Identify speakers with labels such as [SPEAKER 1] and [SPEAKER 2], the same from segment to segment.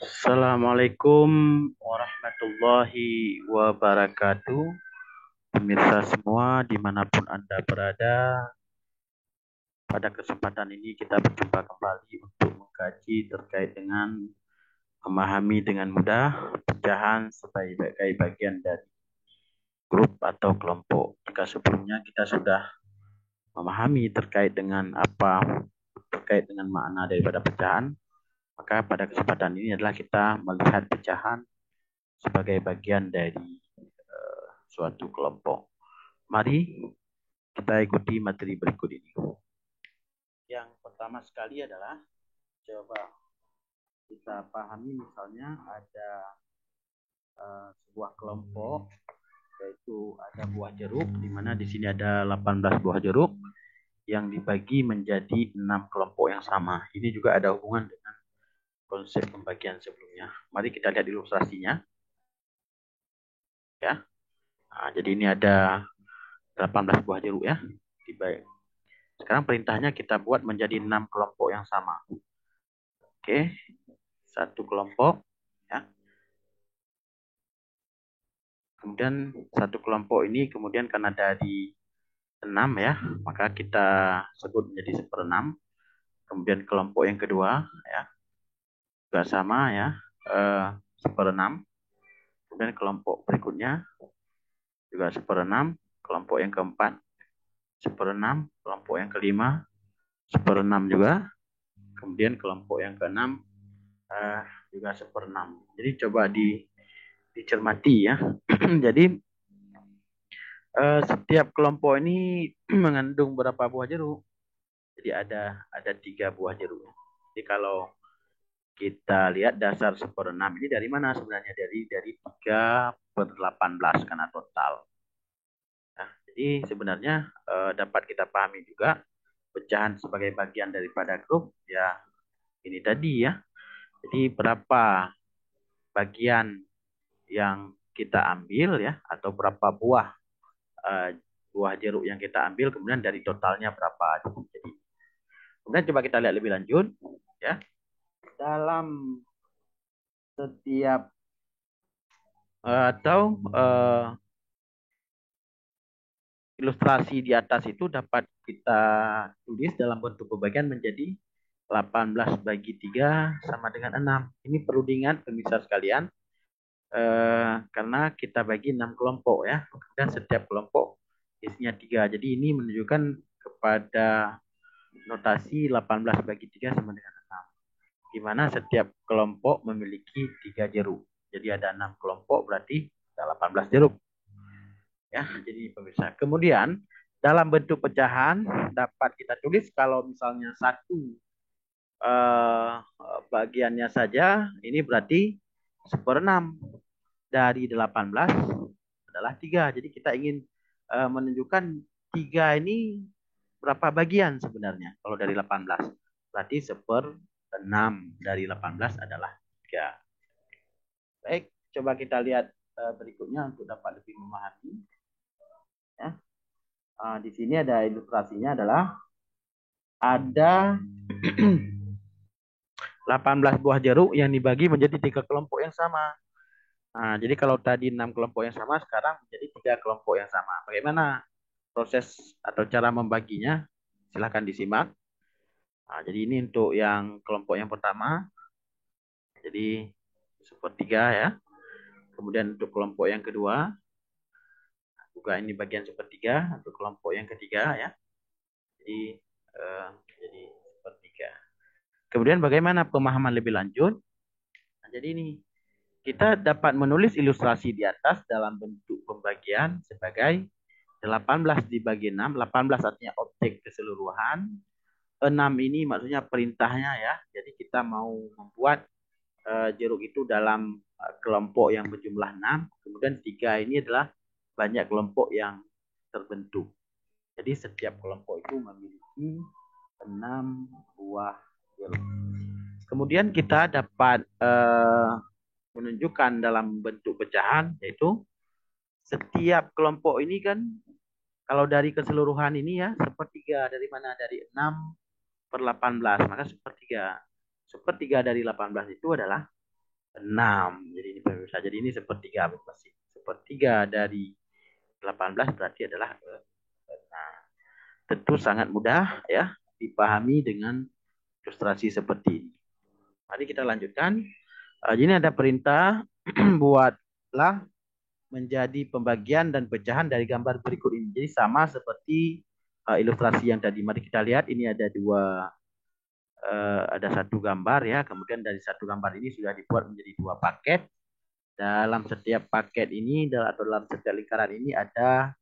[SPEAKER 1] Assalamualaikum warahmatullahi wabarakatuh. Pemirsa semua dimanapun Anda berada, pada kesempatan ini kita berjumpa kembali untuk mengkaji terkait dengan memahami dengan mudah pecahan sebagai bagian dari grup atau kelompok. Jika sebelumnya kita sudah memahami terkait dengan makna daripada pecahan, maka pada kesempatan ini adalah kita melihat pecahan sebagai bagian dari suatu kelompok. Mari kita ikuti materi berikut ini. Yang pertama sekali adalah coba kita pahami misalnya ada sebuah kelompok, yaitu ada buah jeruk, di mana di sini ada 18 buah jeruk yang dibagi menjadi 6 kelompok yang sama. Ini juga ada hubungan dengan konsep pembagian sebelumnya. Mari kita lihat ilustrasinya. Ya. Nah, jadi ini ada 18 buah jeruk ya. Sekarang perintahnya kita buat menjadi 6 kelompok yang sama. Oke, satu kelompok. Ya. Kemudian satu kelompok ini kemudian karena dari 6 ya, maka kita sebut menjadi seperenam. Kemudian kelompok yang kedua ya, juga sama ya, seperenam. Kemudian kelompok berikutnya juga seperenam. Kelompok yang keempat seperenam. Kelompok yang kelima seperenam juga. Kemudian kelompok yang keenam juga seperenam. Jadi coba dicermati ya. Jadi setiap kelompok ini mengandung berapa buah jeruk? Jadi ada 3 buah jeruk. Jadi kalau kita lihat dasar seperenam ini dari mana sebenarnya? Dari 3/18 karena total. Nah, jadi sebenarnya dapat kita pahami juga pecahan sebagai bagian daripada grup ya ini tadi ya. Jadi berapa bagian yang kita ambil ya atau berapa uh, buah jeruk yang kita ambil kemudian dari totalnya berapa. Jadi kemudian coba kita lihat lebih lanjut ya. Dalam setiap atau ilustrasi di atas itu dapat kita tulis dalam bentuk pembagian menjadi 18 bagi 3 sama dengan 6. Ini perlu diingat pemirsa sekalian karena kita bagi 6 kelompok ya. Dan setiap kelompok isinya 3. Jadi ini menunjukkan kepada notasi 18 bagi 3 sama dengan 6. Di mana setiap kelompok memiliki 3 jeruk. Jadi ada 6 kelompok berarti ada 18 jeruk. Ya, jadi pemirsa. Kemudian dalam bentuk pecahan dapat kita tulis kalau misalnya satu bagiannya saja ini berarti seperenam dari 18 adalah 3. Jadi kita ingin menunjukkan 3 ini berapa bagian sebenarnya kalau dari 18. Berarti seperenam dari 18 adalah 3. Baik, coba kita lihat berikutnya untuk dapat lebih memahami. Ya. Di sini ada ilustrasinya adalah ada 18 buah jeruk yang dibagi menjadi 3 kelompok yang sama. Nah, jadi kalau tadi 6 kelompok yang sama, sekarang menjadi 3 kelompok yang sama. Bagaimana proses atau cara membaginya? Silahkan disimak. Nah, jadi ini untuk yang kelompok yang pertama. Jadi sepertiga ya. Kemudian untuk kelompok yang kedua, juga ini bagian sepertiga. Untuk kelompok yang ketiga ya. Jadi, jadi sepertiga. Kemudian bagaimana pemahaman lebih lanjut? Nah, jadi ini kita dapat menulis ilustrasi di atas dalam bentuk pembagian sebagai 18 dibagi 6. 18 artinya objek keseluruhan. 6 ini maksudnya perintahnya ya. Jadi kita mau membuat jeruk itu dalam kelompok yang berjumlah 6. Kemudian 3 ini adalah banyak kelompok yang terbentuk. Jadi setiap kelompok itu memiliki 6 buah jeruk. Kemudian kita dapat menunjukkan dalam bentuk pecahan, yaitu setiap kelompok ini kan kalau dari keseluruhan ini ya sepertiga dari mana? Dari 6/18, maka sepertiga. Sepertiga dari 18 itu adalah 6. Jadi ini pemirsa. Jadi ini sepertiga masih. Sepertiga dari 18 berarti adalah nah, tentu sangat mudah ya dipahami dengan ilustrasi seperti ini. Mari kita lanjutkan. Ini ada perintah buatlah menjadi pembagian dan pecahan dari gambar berikut ini. Jadi sama seperti ilustrasi yang tadi. Mari kita lihat ini ada satu gambar ya. Kemudian dari satu gambar ini sudah dibuat menjadi 2 paket. Dalam setiap paket ini atau dalam setiap lingkaran ini ada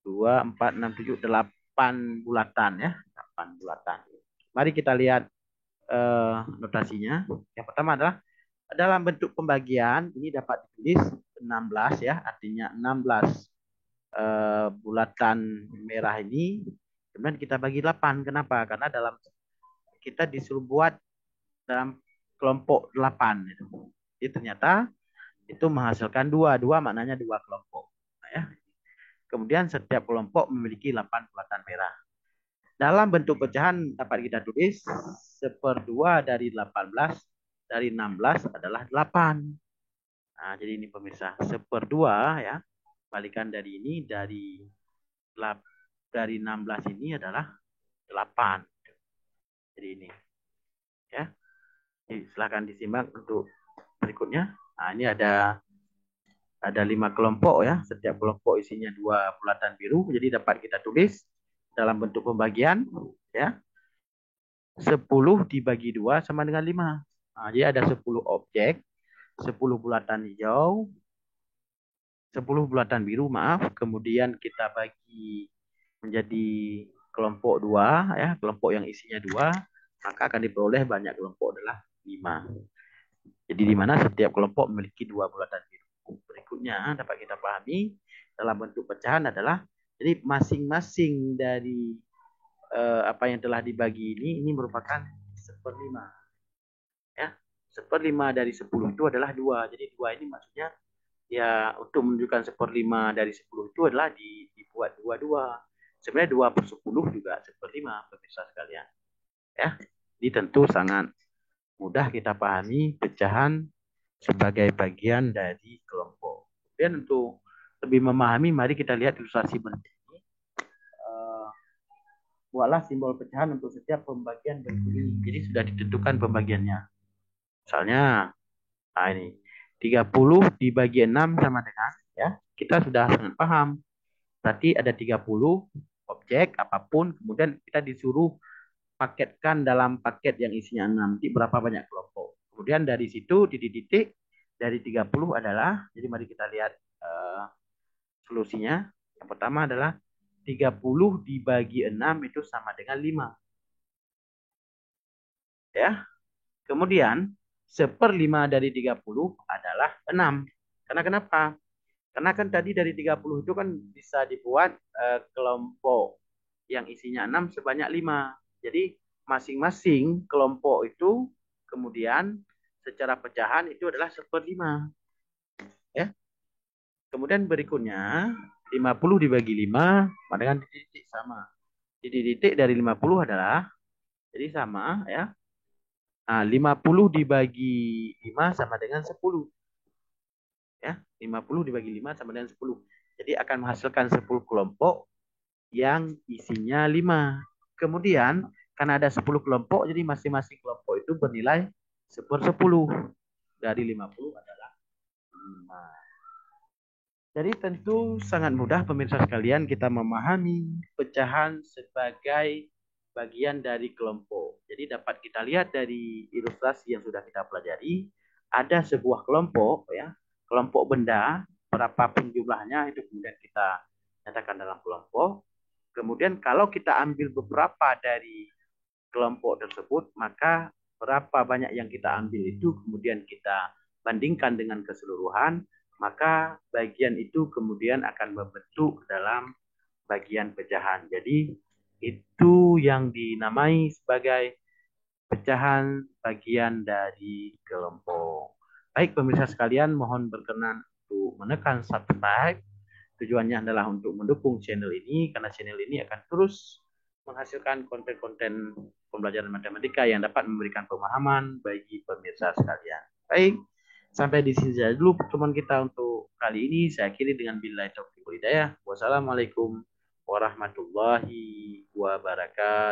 [SPEAKER 1] 2, 4, 6, 7, 8 bulatan ya. 8 bulatan. Mari kita lihat notasinya. Yang pertama adalah dalam bentuk pembagian ini dapat ditulis 16 ya, artinya 16 bulatan merah ini kemudian kita bagi 8. Kenapa? Karena dalam kita disuruh buat dalam kelompok 8 itu. Jadi ternyata itu menghasilkan 2. 2 maknanya 2 kelompok. Nah, ya. Kemudian setiap kelompok memiliki 8 bulatan merah. Dalam bentuk pecahan dapat kita tulis 1/2 dari 18 dari 16 adalah 8. Nah, jadi ini pemirsa, 1/2 ya. Balikan dari ini dari 16 ini adalah 8. Jadi ini ya. Jadi, silakan disimak untuk berikutnya. Nah, ini ada 5 kelompok ya. Setiap kelompok isinya 2 bulatan biru. Jadi dapat kita tulis dalam bentuk pembagian ya. 10 dibagi 2 sama dengan 5. Nah, jadi ada 10 objek, 10 bulatan hijau, 10 bulatan biru, maaf. Kemudian kita bagi menjadi kelompok 2 ya, kelompok yang isinya 2, maka akan diperoleh banyak kelompok adalah 5. Jadi di mana setiap kelompok memiliki 2 bulatan biru. Berikutnya dapat kita pahami dalam bentuk pecahan adalah jadi masing-masing dari apa yang telah dibagi ini merupakan 1/5 ya. 1/5 dari 10 itu adalah 2. Jadi 2 ini maksudnya ya untuk menunjukkan 1/5 dari 10 itu adalah dibuat 2 sebenarnya 2/10 juga 1/5 pemirsa sekalian ya. Ini tentu sangat mudah kita pahami pecahan sebagai bagian dari kelompok. Kemudian untuk lebih memahami mari kita lihat ilustrasi berikut ini. Buatlah simbol pecahan untuk setiap pembagian berikut ini. Jadi sudah ditentukan pembagiannya. Misalnya nah ini 30 dibagi 6 sama dengan ya. Kita sudah sangat paham. Berarti ada 30 objek apapun, kemudian kita disuruh paketkan dalam paket yang isinya 6. Nanti berapa banyak kelompok. Kemudian dari situ titik-titik dari 30 adalah, jadi mari kita lihat solusinya. Yang pertama adalah 30 dibagi 6 itu sama dengan 5. Ya. Kemudian 1/5 dari 30 adalah 6. Karena kenapa? Karena kan tadi dari 30 itu kan bisa dibuat kelompok yang isinya 6 sebanyak 5. Jadi masing-masing kelompok itu kemudian secara pecahan itu adalah 1/5. Ya. Kemudian berikutnya 50 dibagi 5 dengan titik sama. Titik dari 50 adalah jadi sama ya. Nah, 50 dibagi 5 sama dengan 10. Ya, 50 dibagi 5 sama dengan 10. Jadi akan menghasilkan 10 kelompok yang isinya 5. Kemudian karena ada 10 kelompok, jadi masing-masing kelompok itu bernilai 1/10. Dari 50 adalah 5. Jadi tentu sangat mudah pemirsa sekalian kita memahami pecahan sebagai bagian dari kelompok. Jadi dapat kita lihat dari ilustrasi yang sudah kita pelajari, ada sebuah kelompok ya, kelompok benda, berapapun jumlahnya itu kemudian kita nyatakan dalam kelompok. Kemudian kalau kita ambil beberapa dari kelompok tersebut, maka berapa banyak yang kita ambil itu kemudian kita bandingkan dengan keseluruhan, maka bagian itu kemudian akan membentuk dalam bagian pecahan. Jadi itu yang dinamai sebagai pecahan bagian dari kelompok. Baik pemirsa sekalian, mohon berkenan untuk menekan subscribe. Tujuannya adalah untuk mendukung channel ini karena channel ini akan terus menghasilkan konten-konten pembelajaran matematika yang dapat memberikan pemahaman bagi pemirsa sekalian. Baik, Sampai di sini saja dulu pertemuan kita untuk kali ini. Saya akhiri dengan billahi taufiq wal hidayah. Wassalamualaikum warahmatullahi wabarakatuh.